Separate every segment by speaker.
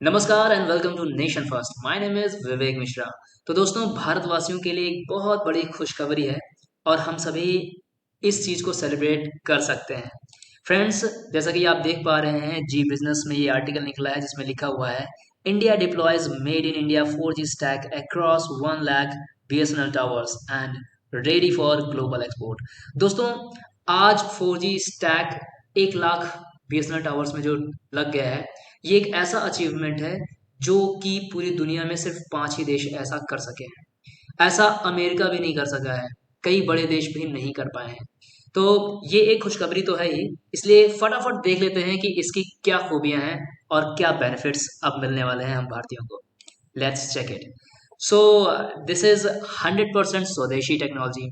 Speaker 1: नमस्कार and welcome to nation first. My name is Vivek Mishra. तो दोस्तों, भारतवासियों के लिए एक बहुत बड़ी खुशखबरी है और हम सभी इस चीज़ को सेलिब्रेट कर सकते हैं। फ्रेंड्स, जैसा कि आप देख पा रहे हैं, जी बिजनेस में ये आर्टिकल निकला है जिसमें लिखा हुआ है India deploys made in India 4G stack across 1 lakh BSNL towers and ready for global export. दोस्तों, आज 4G stack 1 lakh BSNL towers में जो लग गया है, ये एक ऐसा अचीवमेंट है जो कि पूरी दुनिया में सिर्फ 5 ही देश ऐसा कर सके हैं। ऐसा अमेरिका भी नहीं कर सका है, कई बड़े देश भी नहीं कर पाए हैं। तो ये एक खुशखबरी तो है ही, इसलिए फटाफट देख लेते हैं कि इसकी क्या खूबियां हैं और क्या बेनिफिट्स अब मिलने वाले हैं हम भारतीयों को। Let's check it. So this is 100% स्वदेशी टेक्नोलॉजी।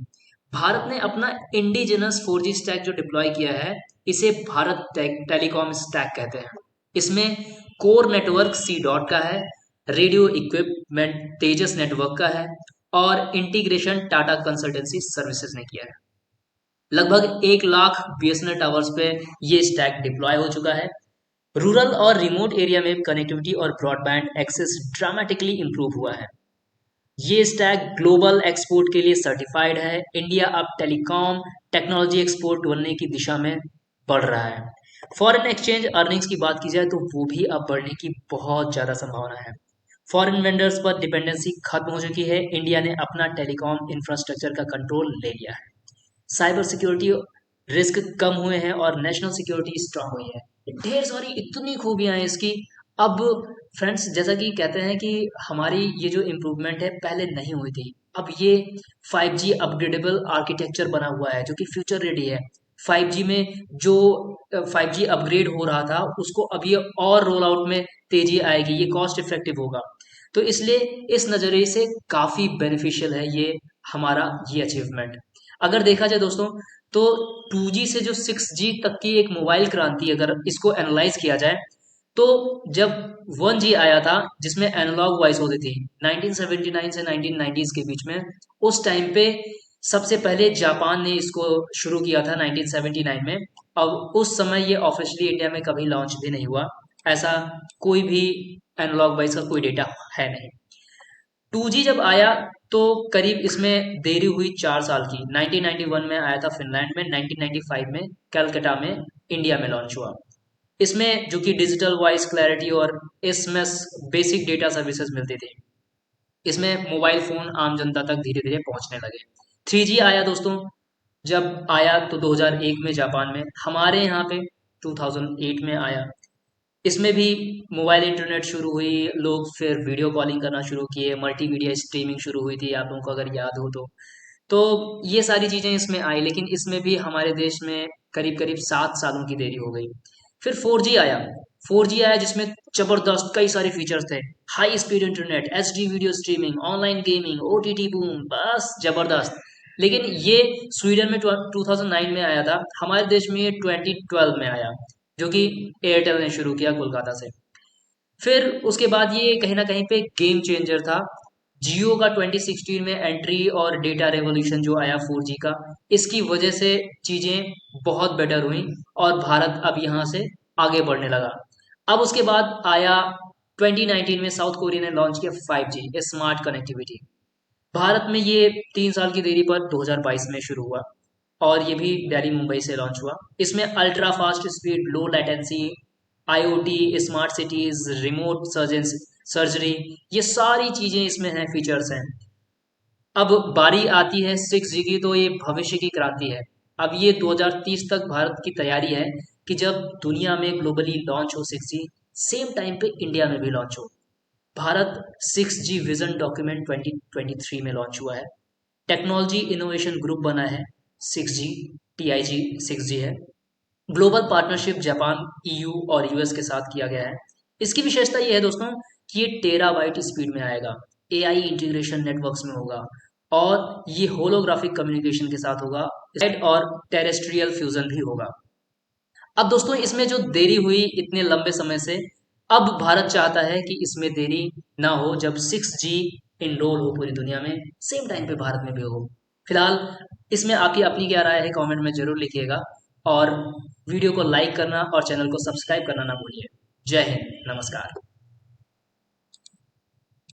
Speaker 1: भारत ने अपना इंडिजिनस 4G स्टैक जो डिप्लॉय किया है, इसे भारत टेलीकॉम स्टैक कहते हैं। इसमें कोर नेटवर्क सी डॉट का है, रेडियो इक्विपमेंट तेजस नेटवर्क का है और इंटीग्रेशन टाटा कंसल्टेंसी सर्विसेज ने किया है। लगभग 1 लाख BSNL टावर्स पे ये स्टैक डिप्लॉय हो चुका है। रूरल और रिमोट एरिया में कनेक्टिविटी और ब्रॉडबैंड एक्सेस ड्रामेटिकली इंप्रूव हुआ है। ये स्टैक ग्लोबल एक्सपोर्ट के लिए सर्टिफाइड है। इंडिया अब टेलीकॉम टेक्नोलॉजी एक्सपोर्ट बनने की दिशा में बढ़ रहा है। फॉरेन एक्सचेंज अर्निंग्स की बात की जाए तो वो भी अब बढ़ने की बहुत ज़्यादा संभावना है। फॉरेन वेंडर्स पर डिपेंडेंसी खत्म हो चुकी है। इंडिया ने अपना टेलीकॉम इंफ्रास्ट्रक्चर का कंट्रोल ले लिया है। साइबर सिक्योरिटी रिस्क कम हुए हैं और नेशनल सिक्योरिटी स्ट्रांग हुई है। ढेर सारी इतनी खूबियां हैं इसकी। अब फ्रेंड्स, जैसा कि कहते हैं कि हमारी ये जो इम्प्रूवमेंट है पहले नहीं हुई थी, अब ये 5G अपग्रेडेबल आर्किटेक्चर बना हुआ है जो कि फ्यूचर रेडी है। 5G में जो 5G अपग्रेड हो रहा था उसको अब ये और रोल आउट में तेजी आएगी, ये कॉस्ट इफेक्टिव होगा। तो इसलिए इस नज़रिए से काफ़ी बेनिफिशियल है ये हमारा ये अचीवमेंट। अगर देखा जाए दोस्तों, तो 2G से जो 6G तक की एक मोबाइल क्रांति, अगर इसको एनालाइज किया जाए, तो जब 1G आया था जिसमें एनालॉग वॉइस होती थी 1979 से 1990s के बीच में, उस टाइम पे सबसे पहले जापान ने इसको शुरू किया था 1979 में। अब उस समय ये ऑफिशियली इंडिया में कभी लॉन्च भी नहीं हुआ। ऐसा कोई भी एनालॉग वॉइस का कोई डेटा है नहीं। 2G जब आया तो करीब इसमें देरी हुई 4 साल की। 1991 में आया था फिनलैंड में, 1995 में कलकत्ता में इंडिया में लॉन्च हुआ। इसमें जो कि डिजिटल वॉइस क्लैरिटी और एसएमएस बेसिक डेटा सर्विसेज मिलती थी। इसमें मोबाइल फ़ोन आम जनता तक धीरे धीरे पहुंचने लगे। 3G आया दोस्तों, जब आया तो 2001 में जापान में, हमारे यहाँ पे 2008 में आया। इसमें भी मोबाइल इंटरनेट शुरू हुई, लोग फिर वीडियो कॉलिंग करना शुरू किए, मल्टीमीडिया स्ट्रीमिंग शुरू हुई थी, आप लोगों को अगर याद हो तो ये सारी चीज़ें इसमें आई, लेकिन इसमें भी हमारे देश में करीब करीब 7 सालों की देरी हो गई। फिर 4G आया। 4G आया जिसमें जबरदस्त कई सारे फीचर्स थे। High speed internet, HD video streaming, online gaming, OTT boom, बस जबरदस्त। लेकिन ये स्वीडन में 2009 में आया था, हमारे देश में ये 2012 में आया, जो कि एयरटेल ने शुरू किया कोलकाता से। फिर उसके बाद ये कहीं ना कहीं पे गेम चेंजर था। जियो का 2016 में एंट्री और डेटा रेवोल्यूशन जो आया 4G का, इसकी वजह से चीज़ें बहुत बेटर हुई और भारत अब यहाँ से आगे बढ़ने लगा। अब उसके बाद आया 2019 में साउथ कोरिया ने लॉन्च किया 5G स्मार्ट कनेक्टिविटी। भारत में ये 3 साल की देरी पर 2022 में शुरू हुआ और ये भी दिल्ली मुंबई से लॉन्च हुआ। इसमें ultra fast speed, low latency, IoT, smart cities, remote surgery, ये सारी चीज़ें इसमें हैं, फीचर्स हैं। अब बारी आती है 6G की, तो ये भविष्य की क्रांति है। अब ये 2030 तक भारत की तैयारी है कि जब दुनिया में ग्लोबली लॉन्च हो 6G, सेम टाइम पे इंडिया में भी लॉन्च हो। भारत 6G विजन डॉक्यूमेंट 2023 में लॉन्च हुआ है। टेक्नोलॉजी इनोवेशन ग्रुप बना है 6G, TIG 6G है। ग्लोबल पार्टनरशिप जापान, EU और US के साथ किया गया है। इसकी विशेषता ये है दोस्तों कि ये टेराबाइट स्पीड में आएगा, AI इंटीग्रेशन नेटवर्क्स में होगा और ये होलोग्राफिक कम्युनिकेशन के साथ होगा और टेरेस्ट्रियल फ्यूजन भी होगा। अब दोस्तों, इसमें जो देरी हुई इतने लंबे समय से, अब भारत चाहता है कि इसमें देरी ना हो, जब 6G इनरोल हो पूरी दुनिया में, सेम टाइम पे भारत में भी हो। फिलहाल इसमें आपकी अपनी क्या राय है, कमेंट में जरूर लिखिएगा और वीडियो को लाइक करना और चैनल को सब्सक्राइब करना ना भूलिए। जय हिंद, नमस्कार।